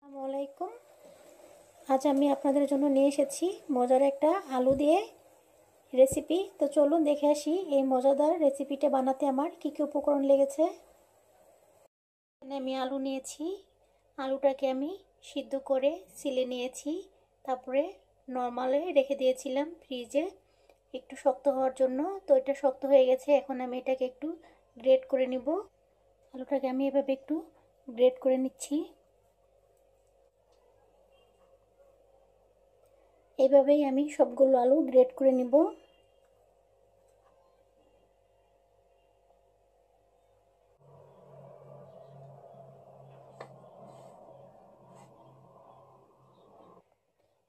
আসসালামু আলাইকুম। আজ আমি আপনাদের জন্য নিয়ে এসেছি মজার একটা আলু দিয়ে রেসিপি। তো চলুন দেখে আসি এই মজাদার রেসিপিটা বানাতে আমার কী কী উপকরণ লেগেছে। এখানে আমি আলু নিয়েছি। আলুটাকে আমি সিদ্ধ করে ছিলে নিয়েছি, তারপরে নর্মালে রেখে দিয়েছিলাম ফ্রিজে একটু শক্ত হওয়ার জন্য। তো এটা শক্ত হয়ে গেছে, এখন আমি এটাকে একটু গ্রেট করে নিব। আলুটাকে আমি এভাবে একটু গ্রেট করে নিচ্ছি। এইভাবেই আমি সবগুলো আলু গ্রেট করে নিব।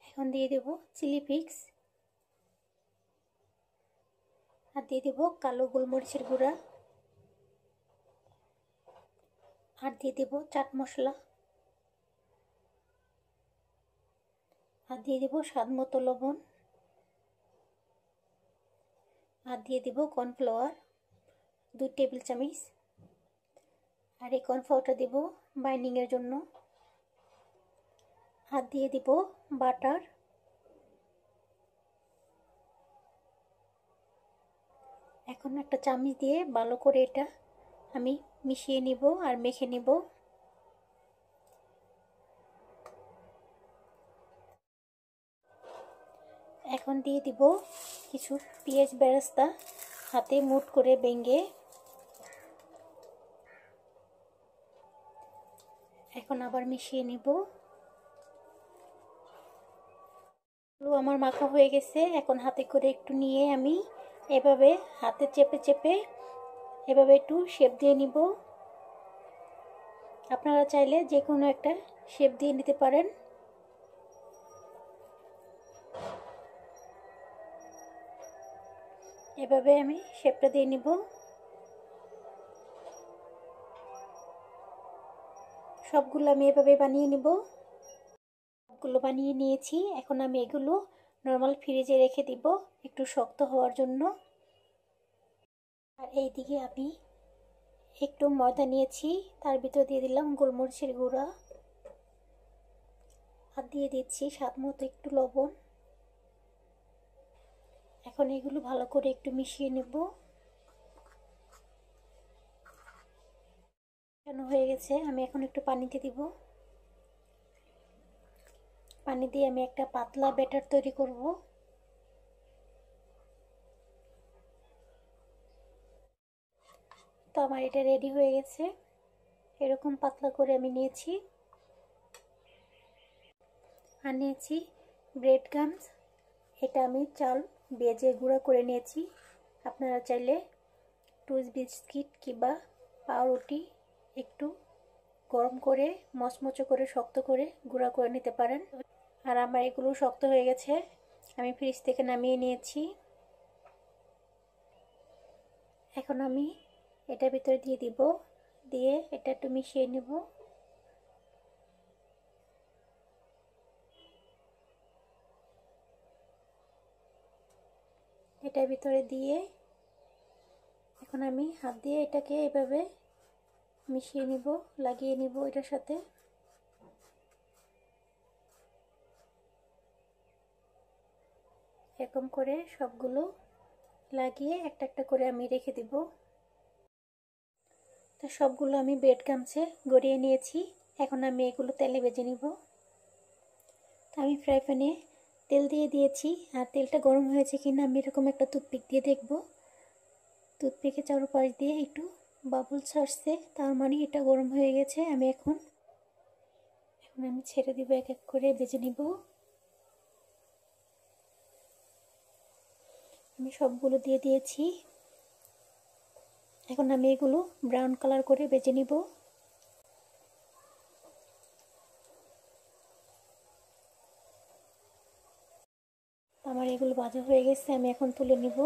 এখন দিয়ে দেব চিলি ফ্লেক্স, আর দিয়ে দেব কালো গোলমরিচের গুঁড়া, আর দিয়ে দেব চাট মশলা, আর দিয়ে দেব স্বাদ মতো লবণ, আর দিয়ে দেব কর্নফ্লাওয়ার 2 টেবিল চামচ। আর এই কর্নফ্লাওয়ারটা দেব বাইন্ডিংয়ের জন্য। আর দিয়ে দেব বাটার। এখন একটা চামচ দিয়ে ভালো করে এটা আমি মিশিয়ে নিব আর মেখে নিব। এখন দিয়ে দিব কিছু পেঁয়াজ বেরেস্তা হাতে মুঠ করে ভেঙে। এখন আবার মিশিয়ে নিব। আলু আমার মাখা হয়ে গেছে। এখন হাতে করে একটু নিয়ে আমি এভাবে হাতে চেপে চেপে এভাবে একটু শেপ দিয়ে নিব। আপনারা চাইলে যে কোনো একটা শেপ দিয়ে নিতে পারেন। এভাবে আমি শেপটা দিয়ে নিব। সবগুলো আমি এভাবে বানিয়ে নিব। সবগুলো বানিয়ে নিয়েছি। এখন আমি এগুলো নর্মাল ফ্রিজে রেখে দিব একটু শক্ত হওয়ার জন্য। আর এইদিকে আমি একটু ময়দা নিয়েছি, তার ভিতর দিয়ে দিলাম গোলমরিচের গুঁড়া, আর দিয়ে দিচ্ছি স্বাদ মতো একটু লবণ। এখন এগুলো ভালো করে একটু মিশিয়ে নেব। কেন হয়ে গেছে, আমি এখন একটু পানিতে দিব। পানি দিয়ে আমি একটা পাতলা ব্যাটার তৈরি করব। তো আমার এটা রেডি হয়ে গেছে। এরকম পাতলা করে আমি নিয়েছি। আর নিয়েছি ব্রেড ক্রাম্বস। এটা আমি চাল ভেজে গুঁড়া করে নিয়েছি। আপনারা চাইলে টোস্ট বিস্কিট কিংবা পাউরুটি একটু গরম করে মচমচে করে শক্ত করে গুঁড়া করে নিতে পারেন। আর আমার এগুলো শক্ত হয়ে গেছে, আমি ফ্রিজ থেকে নামিয়ে নিয়েছি। এখন আমি এটার ভিতরে দিয়ে দিব, দিয়ে এটা একটু মিশিয়ে নেব। এটার ভিতরে দিয়ে এখন আমি হাত দিয়ে এটাকে এভাবে মিশিয়ে নিব, লাগিয়ে নিব এটার সাথে। এরকম করে সবগুলো লাগিয়ে একটা একটা করে আমি রেখে দিব। তো সবগুলো আমি ব্রেড ক্রাম্বসে গড়িয়ে নিয়েছি। এখন আমি এগুলো তেলে ভেজে নিব। তো আমি ফ্রাই প্যানে তেল দিয়ে দিয়েছি, আর তেলটা গরম হয়েছে কিনা আমি এরকম একটা টুথপিক দিয়ে দেখব। টুথপিকের চারপাশ দিয়ে একটু বাবলস আসছে, তার মানে এটা গরম হয়ে গেছে। এখন আমি ছেড়ে দিব, এক এক করে ভেজে নিব। আমি সবগুলো দিয়ে দিয়েছি। এখন আমি এগুলো ব্রাউন কালার করে ভেজে নিব। আমার এগুলো ভাজা হয়ে গেছে, আমি এখন তুলে নিব।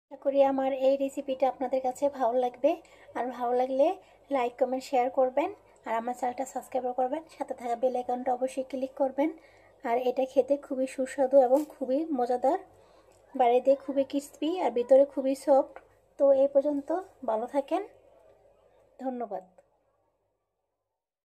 আশা করি আমার এই রেসিপিটা আপনাদের কাছে ভালো লাগবে। আর ভালো লাগলে লাইক কমেন্ট শেয়ার করবেন, আর আমার চ্যানেলটা সাবস্ক্রাইব করবেন। সাথে থাকা বেল আইকনটা অবশ্যই ক্লিক করবেন। আর এটা খেতে খুবই সুস্বাদু এবং খুবই মজাদার। বাইরে দিয়ে খুবই ক্রিস্পি আর ভিতরে খুবই সফট। তো এই পর্যন্ত, ভালো থাকেন, ধন্যবাদ।